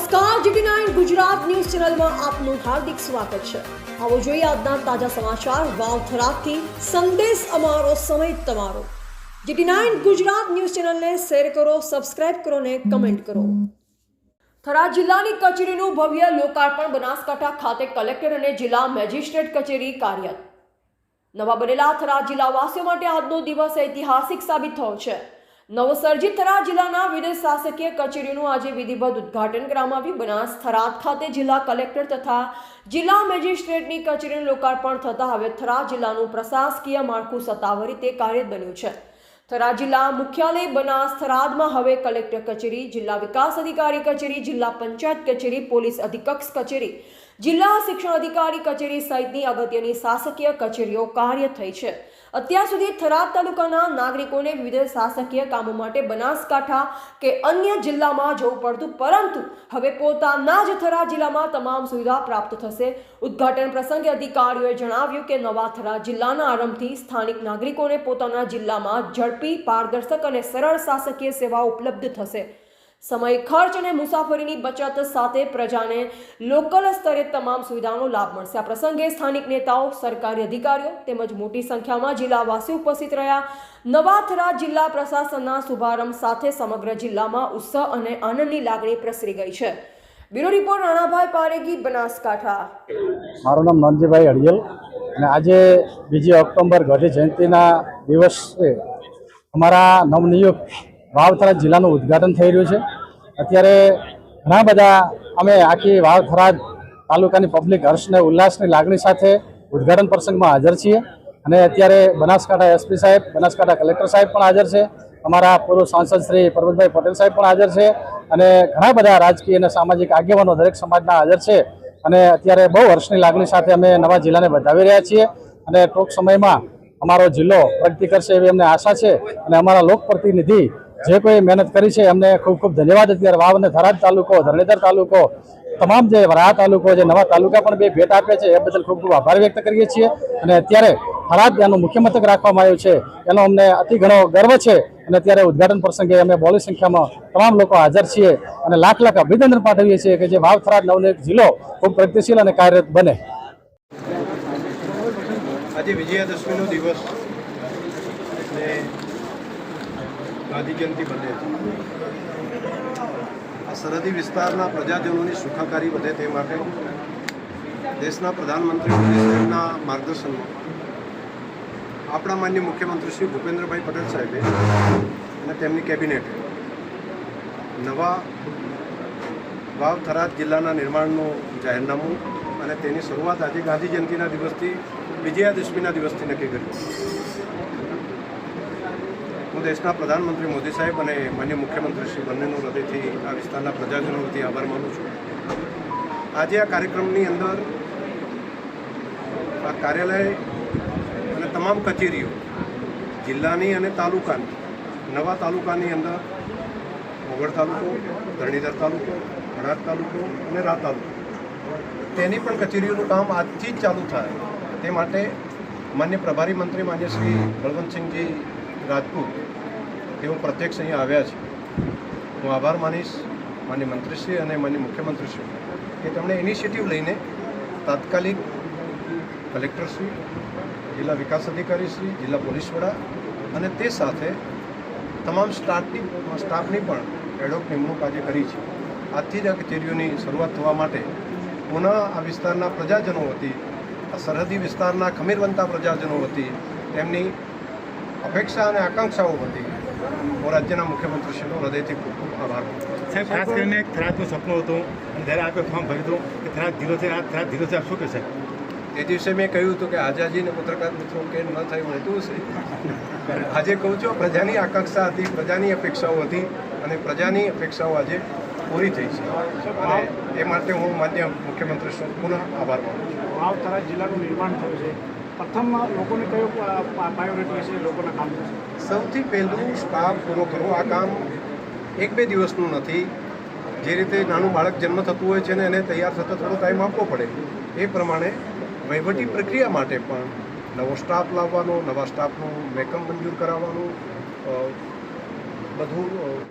નમસ્કાર, GT9 Gujarat news ચેનલમાં આપનું હાર્દિક સ્વાગત છે। આવો જોઈએ આજના તાજા સમાચાર વાવથરાથી સંદેશ અમારો સમય તમારો। GT9 ગુજરાત ન્યૂઝ ચેનલને શેર કરો, સબસ્ક્રાઇબ કરો અને કમેન્ટ કરો। થરાદ જિલ્લાની કચેરીનું ભવ્ય લોકાર્પણ બનાસકાંઠા ખાતે કલેક્ટર અને જિલ્લા મેજિસ્ટ્રેટ કચેરી કાર્યરત। નવા બનેલા થરાદ જિલ્લાવાસીઓ માટે આજનો દિવસ ઐતિહાસિક સાબિત થયો છે। નવસર્જિત થરાદ જિલ્લાના વિવિધ શાસકીય કચેરીઓનું આજે વિધિવત ઉદ્ઘાટન કરવામાં આવ્યું। બનાસ થરાદ ખાતે જિલ્લા કલેક્ટર તથા જિલ્લા મેજિસ્ટ્રેટની કચેરીનું લોકાર્પણ થતાં હવે થરાદ જિલ્લાનું પ્રશાસકીય માળખું સત્તાવાર રીતે કાર્યરત બન્યું છે। થરાદ જિલ્લા મુખ્યાલય બનાસ થરાદમાં હવે કલેક્ટર કચેરી, જિલ્લા વિકાસ અધિકારી કચેરી, જિલ્લા પંચાયત કચેરી, પોલીસ અધિક્ષક કચેરી, જિલ્લા શિક્ષણ અધિકારી કચેરી સહિતની અગત્યની શાસકીય કચેરીઓ કાર્યરત થઈ છે। અત્યાર સુધી થરાદ તાલુકાના નાગરિકોને વિવિધ શાસકીય કામો માટે બનાસકાંઠા કે અન્ય જિલ્લામાં જવું પડતું, પરંતુ હવે પોતાના જ થરાદ જિલ્લામાં તમામ સુવિધા પ્રાપ્ત થશે। ઉદ્ઘાટન પ્રસંગે અધિકારીઓએ જણાવ્યું કે નવા થરાદ જિલ્લાના આરંભથી સ્થાનિક નાગરિકોને પોતાના જિલ્લામાં ઝડપી, પારદર્શક અને સરળ શાસકીય સેવાઓ ઉપલબ્ધ થશે। સમય ખર્ચ અને મુસાફરીની બચત સાથે પ્રજાને લોકલ સ્તરે તમામ સુવિધાનો લાભ મળશે। આ પ્રસંગે સ્થાનિક નેતાઓ, સરકારી અધિકારીઓ તેમજ મોટી સંખ્યામાં જિલ્લાવાસીઓ ઉપસ્થિત રહ્યા। નવા થરાદ જિલ્લા પ્રશાસનના શુભારંભ સાથે સમગ્ર જિલ્લામાં ઉત્સાહ અને આનંદની લાગણી પ્રસરી ગઈ છે। Bureau report Ranabhai Paregi, Banaskantha. મારું નામ નંદજીભાઈ અડિયલ અને આજે 2 ઓક્ટોબર ગાંધી જયંતિના દિવસે અમારા નવનિયુક્ત વાવથરાદ જિલ્લાનું ઉદ્ઘાટન થઈ રહ્યું છે। અત્યારે ઘણા બધા અમે આખી વાવથરાદ તાલુકાની પબ્લિક હર્ષને ઉલ્લાસની લાગણી સાથે ઉદ્ઘાટન પ્રસંગમાં હાજર છીએ અને અત્યારે બનાસકાંઠા એસપી સાહેબ, બનાસકાંઠા કલેક્ટર સાહેબ પણ હાજર છે, અમારા પૂર્વ સાંસદ શ્રી પરબતભાઈ પટેલ સાહેબ પણ હાજર છે અને ઘણા બધા રાજકીય અને સામાજિક આગેવાનો દરેક સમાજના હાજર છે અને અત્યારે બહુ હર્ષની લાગણી સાથે અમે નવા જિલ્લાને વધાવી રહ્યા છીએ અને ટૂંક સમયમાં અમારો જિલ્લો પ્રગતિ કરશે એવી અમને આશા છે અને અમારા લોકપ્રતિનિધિ જે કોઈ મહેનત કરી છે એમને ખૂબ ખૂબ ધન્યવાદ। અત્યારે વાવ અને થરાદ તાલુકો, ધરણીધર તાલુકો, તમામ જે વરાહ તાલુકો, જે નવા તાલુકા પણ બે ભેટ આપે છે એ બદલ ખૂબ ખૂબ આભાર વ્યક્ત કરીએ છીએ અને અત્યારે થરાદ એનું મુખ્ય મથક રાખવામાં આવ્યું છે એનો અમને અતિ ઘણો ગર્વ છે અને અત્યારે ઉદ્ઘાટન પ્રસંગે અમે બહોળી સંખ્યામાં તમામ લોકો હાજર છીએ અને લાખ લાખ અભિનંદન પાઠવીએ છીએ કે જે વાવ થરાદ નવનિયુક્ત જિલ્લો ખૂબ પ્રગતિશીલ અને કાર્યરત બને। આજે વિજયાદશમીનો દિવસ અને ગાંધી જયંતિ બને છે। આ સરહદી વિસ્તારના પ્રજાજનોની સુખાકારી વધે તે માટે દેશના પ્રધાનમંત્રી મોદી સાહેબના માર્ગદર્શનમાં આપણા માન્ય મુખ્યમંત્રી શ્રી ભૂપેન્દ્રભાઈ પટેલ સાહેબે અને તેમની કેબિનેટે નવા વાવ થરાદ જિલ્લાના નિર્માણનું જાહેરનામું અને તેની શરૂઆત આજે ગાંધી જયંતિના દિવસથી વિજયાદશમીના દિવસથી નક્કી કરી। હું દેશના પ્રધાનમંત્રી મોદી સાહેબ અને માન્ય મુખ્યમંત્રી શ્રી બંનેનો હૃદયથી આ વિસ્તારના પ્રજાજનો વતી આભાર માનું છું। આજે આ કાર્યક્રમની અંદર આ કાર્યાલય અને તમામ કચેરીઓ જિલ્લાની અને તાલુકાની, નવા તાલુકાની અંદર મોગળ તાલુકો, ધરણીધર તાલુકો, થરાદ તાલુકો અને રા તાલુકો, તેની પણ કચેરીઓનું કામ આજથી જ ચાલુ થાય તે માટે માન્ય પ્રભારી મંત્રી માન્ય શ્રી બળવંતસિંહજી રાજપૂત તેઓ પ્રત્યક્ષ અહીંયા આવ્યા છે। હું આભાર માનીશ માન્ય મંત્રીશ્રી અને માન્ય મુખ્યમંત્રીશ્રી કે તેમણે ઇનિશિયેટિવ લઈને તાત્કાલિક કલેક્ટરશ્રી, જિલ્લા વિકાસ અધિકારીશ્રી, જિલ્લા પોલીસ વડા અને તે સાથે તમામ સ્ટાફની પણ એડોક નિમણૂક આજે કરી છે। આજથી જ આ કચેરીઓની શરૂઆત થવા માટે પુનઃ આ વિસ્તારના પ્રજાજનો વતી, આ સરહદી વિસ્તારના ખમીરવંતા પ્રજાજનો વતી તેમની અપેક્ષા અને આકાંક્ષાઓ વતી હું રાજ્યના મુખ્યમંત્રીશ્રીનો હૃદયથી ખૂબ ખૂબ આભાર માનું છું। સાહેબ, ખાસ કરીને એક થરાદનું સપનું હતું અને જ્યારે આપણે ફોર્મ ભર્યું હતું કે થરાદ જીરો છે, આ થરાદ જીરો છે, આપ શું કહેશે? તે દિવસે મેં કહ્યું હતું કે આઝાદીને પત્રકાર મિત્રો કે ન થયું હતું હશે, આજે કહું છું પ્રજાની આકાંક્ષા હતી, પ્રજાની અપેક્ષાઓ હતી અને પ્રજાની અપેક્ષાઓ આજે પૂરી થઈ છે અને એ માટે હું માન્ય મુખ્યમંત્રીશ્રીનો પુનઃ આભાર માનું છું। વાવ થરાદ જિલ્લાનું નિર્માણ થયું છે, પ્રથમ લોકોને કયો પ્રાયોરિટી હશે, લોકોના કામ થશે? સૌથી પહેલું સ્ટાફ પૂરો કરવો। આ કામ 1-2 દિવસનું નથી। જે રીતે નાનું બાળક જન્મ થતું હોય છે ને એને તૈયાર થતાં થોડો ટાઈમ આપવો પડે, એ પ્રમાણે વહીવટી પ્રક્રિયા માટે પણ નવો સ્ટાફ લાવવાનો, નવા સ્ટાફનું મેકમ મંજૂર કરાવવાનું, બધું